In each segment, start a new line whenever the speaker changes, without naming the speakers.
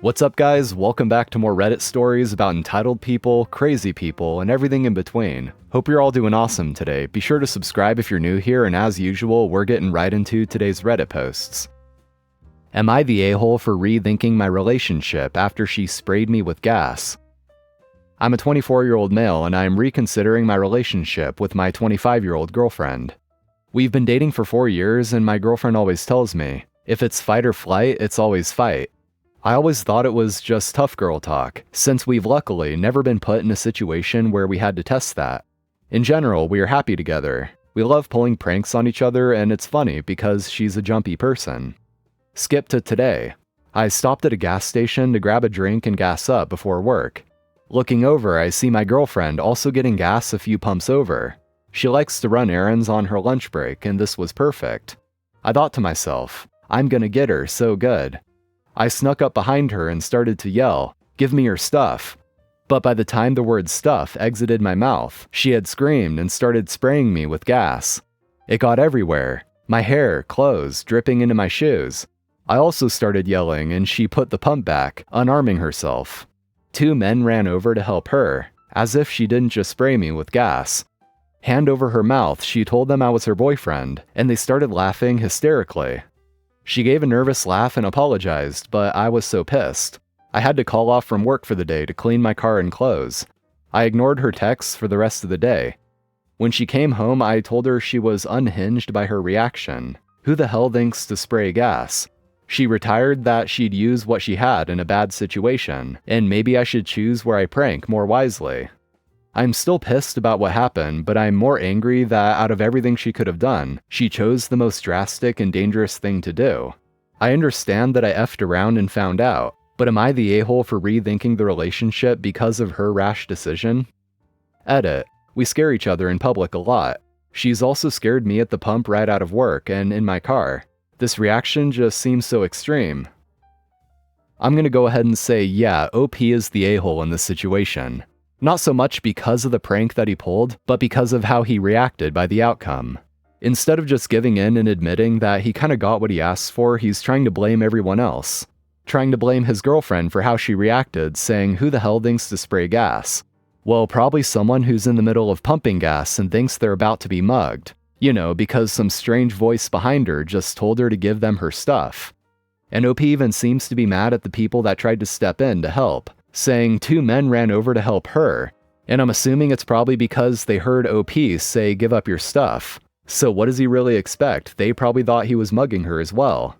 What's up, guys? Welcome back to more Reddit stories about entitled people, crazy people, and everything in between. Hope you're all doing awesome today. Be sure to subscribe if you're new here, and as usual, we're getting right into today's Reddit posts. Am I the a-hole for rethinking my relationship after she sprayed me with gas? I'm a 24-year-old male, and I am reconsidering my relationship with my 25-year-old girlfriend. We've been dating for 4 years, and my girlfriend always tells me, if it's fight or flight, it's always fight. I always thought it was just tough girl talk, since we've luckily never been put in a situation where we had to test that. In general, we are happy together. We love pulling pranks on each other, and it's funny because she's a jumpy person. Skip to today. I stopped at a gas station to grab a drink and gas up before work. Looking over, I see my girlfriend also getting gas a few pumps over. She likes to run errands on her lunch break, and this was perfect. I thought to myself, I'm gonna get her so good. I snuck up behind her and started to yell, "Give me your stuff." But by the time the word stuff exited my mouth, she had screamed and started spraying me with gas. It got everywhere, my hair, clothes, dripping into my shoes. I also started yelling and she put the pump back, unarming herself. 2 men ran over to help her, as if she didn't just spray me with gas. Hand over her mouth, she told them I was her boyfriend, and they started laughing hysterically. She gave a nervous laugh and apologized, but I was so pissed. I had to call off from work for the day to clean my car and clothes. I ignored her texts for the rest of the day. When she came home, I told her she was unhinged by her reaction. Who the hell thinks to spray gas? She retired that she'd use what she had in a bad situation, and maybe I should choose where I prank more wisely. I'm still pissed about what happened, but I'm more angry that out of everything she could have done, she chose the most drastic and dangerous thing to do. I understand that I effed around and found out, but am I the a-hole for rethinking the relationship because of her rash decision? Edit. We scare each other in public a lot. She's also scared me at the pump right out of work and in my car. This reaction just seems so extreme. I'm gonna go ahead and say, yeah, OP is the a-hole in this situation. Not so much because of the prank that he pulled, but because of how he reacted by the outcome. Instead of just giving in and admitting that he kinda got what he asked for, he's trying to blame everyone else. Trying to blame his girlfriend for how she reacted, saying who the hell thinks to spray gas? Well, probably someone who's in the middle of pumping gas and thinks they're about to be mugged. You know, because some strange voice behind her just told her to give them her stuff. And OP even seems to be mad at the people that tried to step in to help, saying 2 men ran over to help her, and I'm assuming it's probably because they heard OP say give up your stuff. So what does he really expect? They probably thought he was mugging her as well.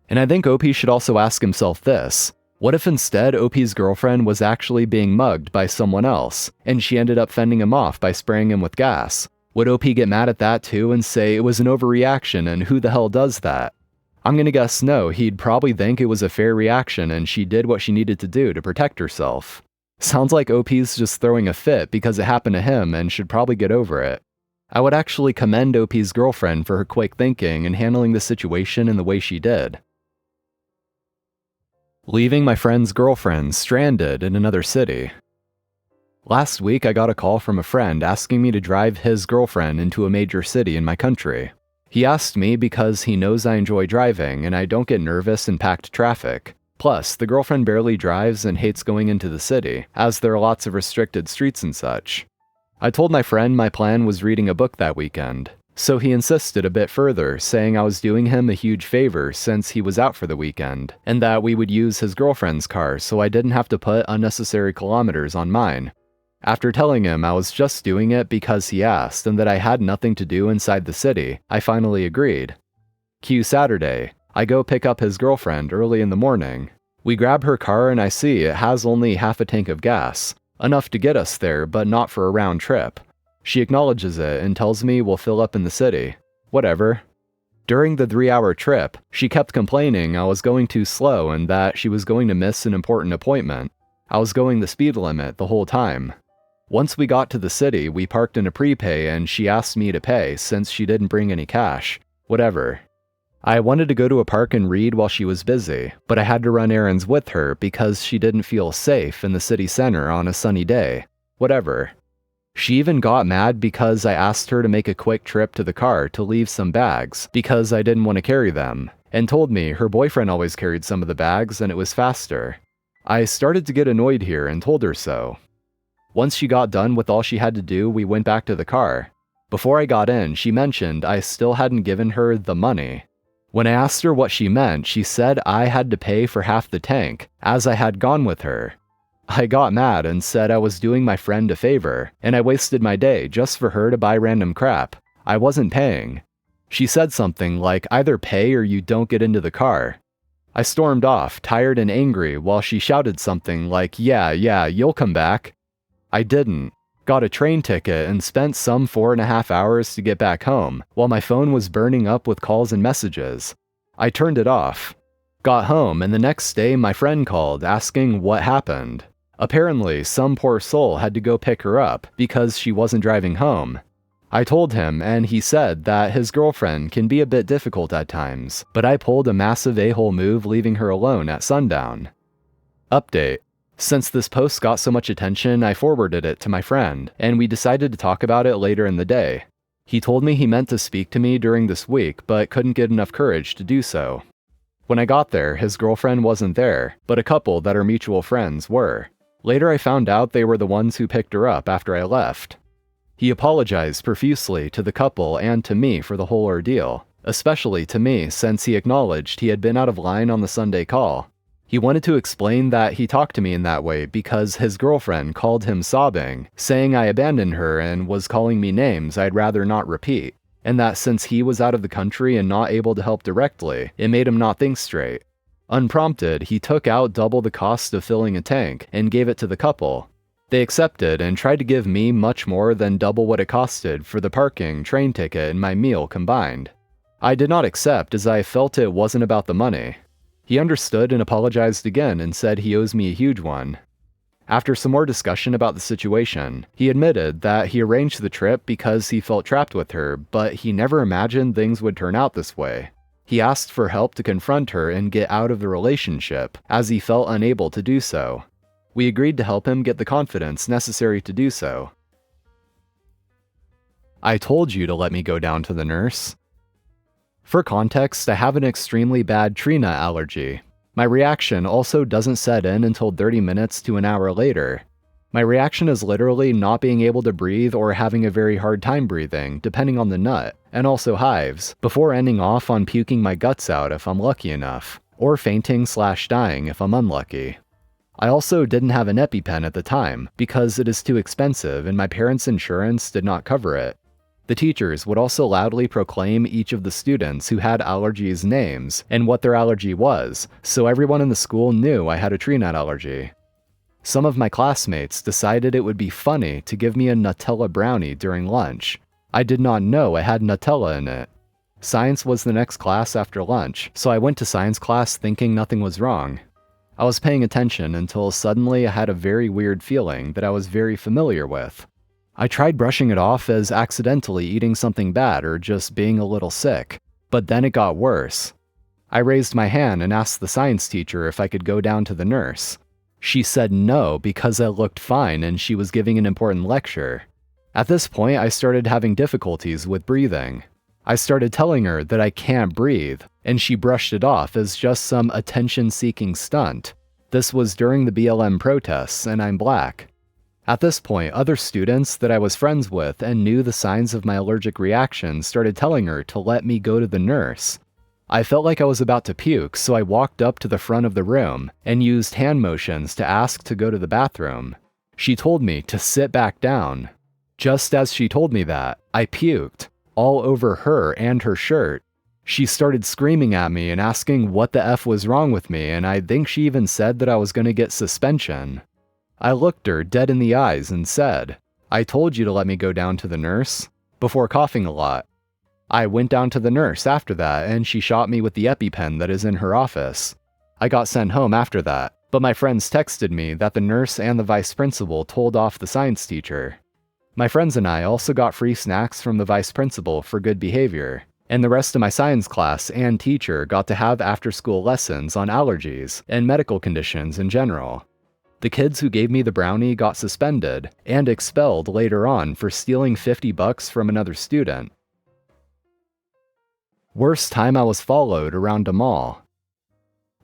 And I think OP should also ask himself this. What if instead OP's girlfriend was actually being mugged by someone else, and she ended up fending him off by spraying him with gas? Would OP get mad at that too and say it was an overreaction and who the hell does that? I'm gonna guess no, he'd probably think it was a fair reaction and she did what she needed to do to protect herself. Sounds like OP's just throwing a fit because it happened to him and should probably get over it. I would actually commend OP's girlfriend for her quick thinking and handling the situation in the way she did. Leaving my friend's girlfriend stranded in another city. Last week I got a call from a friend asking me to drive his girlfriend into a major city in my country. He asked me because he knows I enjoy driving and I don't get nervous in packed traffic. Plus, the girlfriend barely drives and hates going into the city, as there are lots of restricted streets and such. I told my friend my plan was reading a book that weekend, so he insisted a bit further, saying I was doing him a huge favor since he was out for the weekend, and that we would use his girlfriend's car so I didn't have to put unnecessary kilometers on mine. After telling him I was just doing it because he asked and that I had nothing to do inside the city, I finally agreed. Cue Saturday. I go pick up his girlfriend early in the morning. We grab her car and I see it has only half a tank of gas, enough to get us there but not for a round trip. She acknowledges it and tells me we'll fill up in the city. Whatever. During the 3-hour trip, she kept complaining I was going too slow and that she was going to miss an important appointment. I was going the speed limit the whole time. Once we got to the city, we parked in a prepay and she asked me to pay since she didn't bring any cash. Whatever. I wanted to go to a park and read while she was busy, but I had to run errands with her because she didn't feel safe in the city center on a sunny day. Whatever. She even got mad because I asked her to make a quick trip to the car to leave some bags because I didn't want to carry them, and told me her boyfriend always carried some of the bags and it was faster. I started to get annoyed here and told her so. Once she got done with all she had to do, we went back to the car. Before I got in, she mentioned I still hadn't given her the money. When I asked her what she meant, she said I had to pay for half the tank, as I had gone with her. I got mad and said I was doing my friend a favor, and I wasted my day just for her to buy random crap. I wasn't paying. She said something like, either pay or you don't get into the car. I stormed off, tired and angry, while she shouted something like, yeah, you'll come back. I didn't. Got a train ticket and spent some 4.5 hours to get back home, while my phone was burning up with calls and messages. I turned it off. Got home, and the next day my friend called asking what happened. Apparently, some poor soul had to go pick her up because she wasn't driving home. I told him, and he said that his girlfriend can be a bit difficult at times, but I pulled a massive a-hole move leaving her alone at sundown. Update. Since this post got so much attention, I forwarded it to my friend, and we decided to talk about it later in the day. He told me he meant to speak to me during this week, but couldn't get enough courage to do so. When I got there, his girlfriend wasn't there, but a couple that are mutual friends were. Later I found out they were the ones who picked her up after I left. He apologized profusely to the couple and to me for the whole ordeal, especially to me since he acknowledged he had been out of line on the Sunday call. He wanted to explain that he talked to me in that way because his girlfriend called him sobbing, saying I abandoned her and was calling me names I'd rather not repeat, and that since he was out of the country and not able to help directly, it made him not think straight. Unprompted, he took out double the cost of filling a tank and gave it to the couple. They accepted and tried to give me much more than double what it costed for the parking, train ticket, and my meal combined. I did not accept as I felt it wasn't about the money. He understood and apologized again and said he owes me a huge one. After some more discussion about the situation, he admitted that he arranged the trip because he felt trapped with her, but he never imagined things would turn out this way. He asked for help to confront her and get out of the relationship, as he felt unable to do so. We agreed to help him get the confidence necessary to do so. I told you to let me go down to the nurse. For context, I have an extremely bad tree nut allergy. My reaction also doesn't set in until 30 minutes to an hour later. My reaction is literally not being able to breathe or having a very hard time breathing, depending on the nut, and also hives, before ending off on puking my guts out if I'm lucky enough, or fainting/dying if I'm unlucky. I also didn't have an EpiPen at the time, because it is too expensive and my parents' insurance did not cover it. The teachers would also loudly proclaim each of the students who had allergies' names and what their allergy was, so everyone in the school knew I had a tree nut allergy. Some of my classmates decided it would be funny to give me a Nutella brownie during lunch. I did not know I had Nutella in it. Science was the next class after lunch, so I went to science class thinking nothing was wrong. I was paying attention until suddenly I had a very weird feeling that I was very familiar with. I tried brushing it off as accidentally eating something bad or just being a little sick, but then it got worse. I raised my hand and asked the science teacher if I could go down to the nurse. She said no because I looked fine and she was giving an important lecture. At this point, I started having difficulties with breathing. I started telling her that I can't breathe, and she brushed it off as just some attention-seeking stunt. This was during the BLM protests, and I'm black. At this point, other students that I was friends with and knew the signs of my allergic reaction started telling her to let me go to the nurse. I felt like I was about to puke, so I walked up to the front of the room and used hand motions to ask to go to the bathroom. She told me to sit back down. Just as she told me that, I puked, all over her and her shirt. She started screaming at me and asking what the F was wrong with me, and I think she even said that I was going to get suspension. I looked her dead in the eyes and said, "I told you to let me go down to the nurse," before coughing a lot. I went down to the nurse after that, and she shot me with the EpiPen that is in her office. I got sent home after that, but my friends texted me that the nurse and the vice principal told off the science teacher. My friends and I also got free snacks from the vice principal for good behavior, and the rest of my science class and teacher got to have after-school lessons on allergies and medical conditions in general. The kids who gave me the brownie got suspended and expelled later on for stealing $50 from another student. Worst time I was followed around a mall.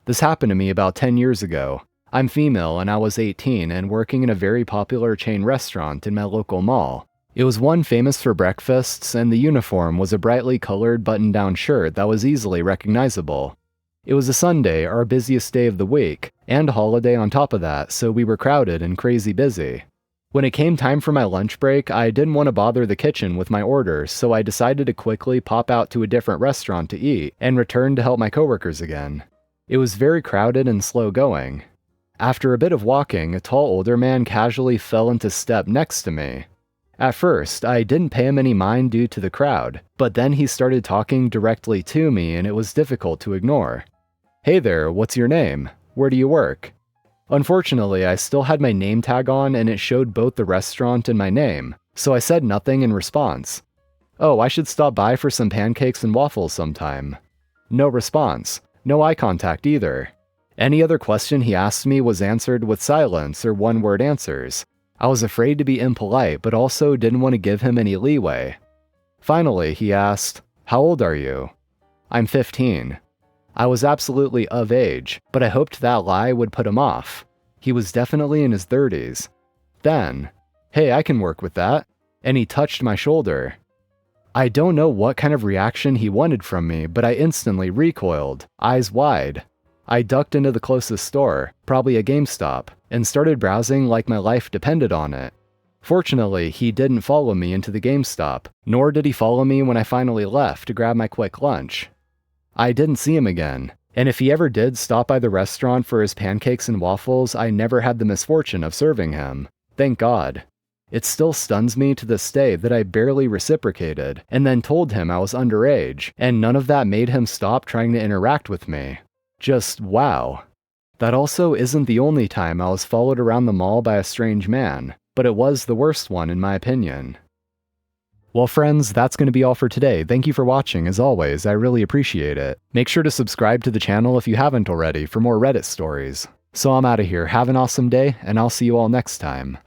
This happened to me about 10 years ago. I'm female and I was 18 and working in a very popular chain restaurant in my local mall. It was one famous for breakfasts, and the uniform was a brightly colored button-down shirt that was easily recognizable. It was a Sunday, our busiest day of the week, and a holiday on top of that, so we were crowded and crazy busy. When it came time for my lunch break, I didn't want to bother the kitchen with my order, so I decided to quickly pop out to a different restaurant to eat and return to help my coworkers again. It was very crowded and slow going. After a bit of walking, a tall older man casually fell into step next to me. At first, I didn't pay him any mind due to the crowd, but then he started talking directly to me and it was difficult to ignore. "Hey there, what's your name? Where do you work?" Unfortunately, I still had my name tag on and it showed both the restaurant and my name, so I said nothing in response. "Oh, I should stop by for some pancakes and waffles sometime." No response, no eye contact either. Any other question he asked me was answered with silence or one-word answers. I was afraid to be impolite, but also didn't want to give him any leeway. Finally, he asked, "How old are you?" "I'm 15. I was absolutely of age, but I hoped that lie would put him off. He was definitely in his 30s. Then, "Hey, I can work with that," and he touched my shoulder. I don't know what kind of reaction he wanted from me, but I instantly recoiled, eyes wide. I ducked into the closest store, probably a GameStop, and started browsing like my life depended on it. Fortunately, he didn't follow me into the GameStop, nor did he follow me when I finally left to grab my quick lunch. I didn't see him again, and if he ever did stop by the restaurant for his pancakes and waffles, I never had the misfortune of serving him. Thank God. It still stuns me to this day that I barely reciprocated, and then told him I was underage, and none of that made him stop trying to interact with me. Just wow. That also isn't the only time I was followed around the mall by a strange man, but it was the worst one in my opinion. Well friends, that's going to be all for today. Thank you for watching as always, I really appreciate it. Make sure to subscribe to the channel if you haven't already for more Reddit stories. So I'm out of here, have an awesome day, and I'll see you all next time.